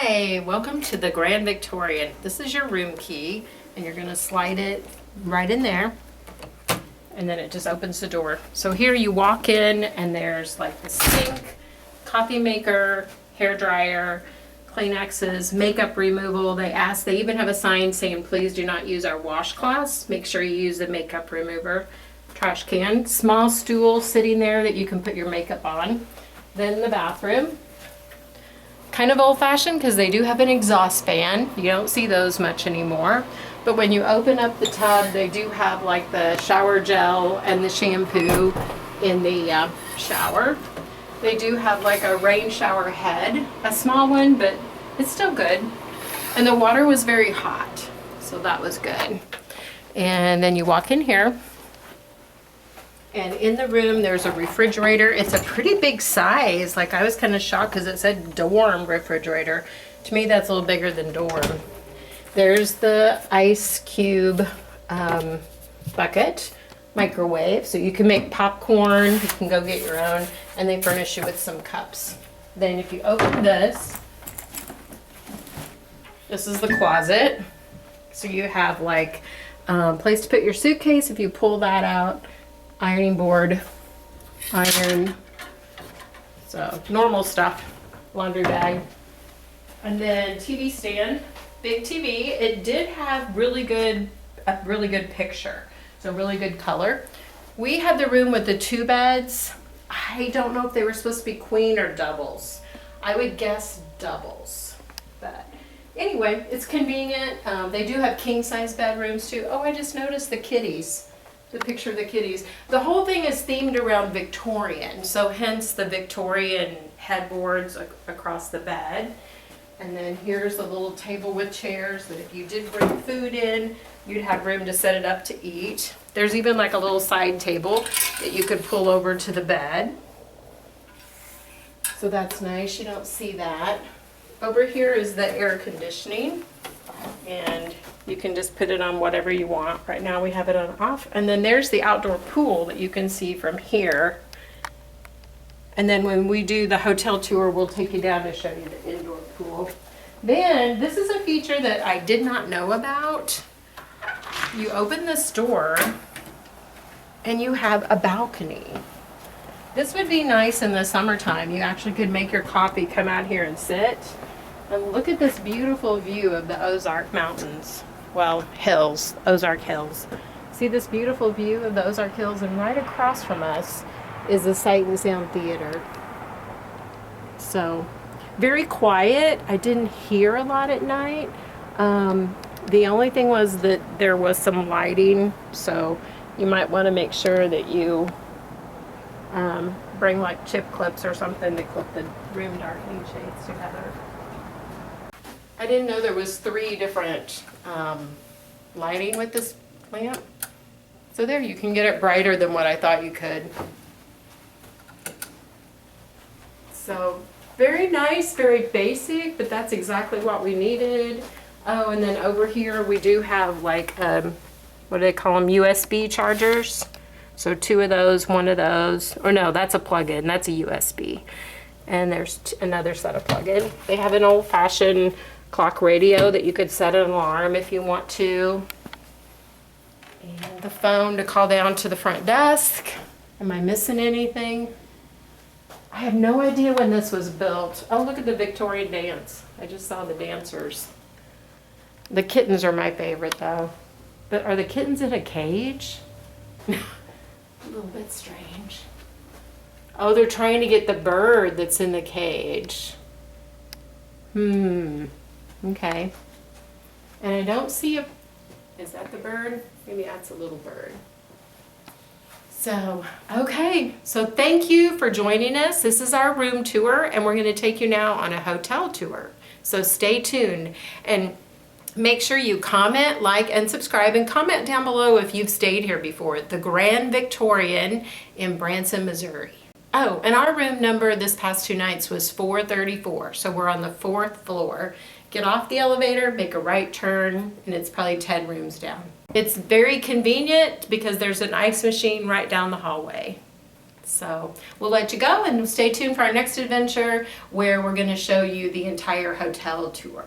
Hi, welcome to the Grand Victorian. This is your room key, and you're gonna slide it right in there, and then it just opens the door. So here you walk in, and there's like the sink, coffee maker, hair dryer, Kleenexes, makeup removal. They even have a sign saying, please do not use our washcloths. Make sure you use the makeup remover. Trash can, small stool sitting there that you can put your makeup on. Then the bathroom. Kind of old-fashioned because they do have an exhaust fan. You don't see those much anymore. But when you open up the tub, they do have like the shower gel and the shampoo in the shower. They do have like a rain shower head, a small one, but it's still good. And the water was very hot, so that was good. And then you walk in here. And in the room, there's a refrigerator. It's a pretty big size. Like, I was kind of shocked because it said dorm refrigerator. To me, that's a little bigger than dorm. There's the ice cube bucket, microwave. So you can make popcorn. You can go get your own. And they furnish you with some cups. Then if you open this, this is the closet. So you have like a place to put your suitcase if you pull that out. Ironing board, iron, so normal stuff, laundry bag. And then TV stand, big TV. It did have a really good picture, so really good color. We had the room with the 2 beds. I don't know if they were supposed to be queen or doubles. I would guess doubles, but anyway, it's convenient. They do have king size bedrooms too. Oh, I just noticed the kitties. The picture of the kitties. The whole thing is themed around Victorian, so hence the Victorian headboards across the bed. And then here's a little table with chairs that if you did bring food in, you'd have room to set it up to eat. There's even like a little side table that you could pull over to the bed. So that's nice, you don't see that. Over here is the air conditioning, and you can just put it on whatever you want. Right now we have it on off. And then there's the outdoor pool that you can see from here. And then when we do the hotel tour, we'll take you down to show you the indoor pool. Then this is a feature that I did not know about. You open this door and you have a balcony. This would be nice in the summertime. You actually could make your coffee, come out here and sit. And look at this beautiful view of the Ozark Mountains. Well, hills, Ozark Hills. See this beautiful view of the Ozark Hills, and right across from us is the Sight and Sound Theater. So, very quiet. I didn't hear a lot at night. The only thing was that there was some lighting, so you might want to make sure that you bring like chip clips or something to clip the room darkening shades together. I didn't know there was 3 different lighting with this lamp. So there, you can get it brighter than what I thought you could. So very nice, very basic, but that's exactly what we needed. Oh, and then over here we do have like, what do they call them, USB chargers. So 2 of those, 1 of those, or no, that's a plug-in, that's a USB. And there's another set of plug-in. They have an old-fashioned clock radio that you could set an alarm if you want to. And the phone to call down to the front desk. Am I missing anything? I have no idea when this was built. Oh, look at the Victorian dance. I just saw the dancers. The kittens are my favorite though. But are the kittens in a cage? A little bit strange. Oh, they're trying to get the bird that's in the cage. Okay. And I don't see a, is that the bird? Maybe that's a little bird. So, okay. So thank you for joining us. This is our room tour, and we're going to take you now on a hotel tour. So stay tuned and make sure you comment, like, and subscribe, and comment down below if you've stayed here before. The Grand Victorian in Branson, Missouri. Oh, and our room number this past 2 nights was 434. So we're on the 4th floor. Get off the elevator, make a right turn, and it's probably 10 rooms down. It's very convenient because there's an ice machine right down the hallway. So we'll let you go and stay tuned for our next adventure where we're going to show you the entire hotel tour.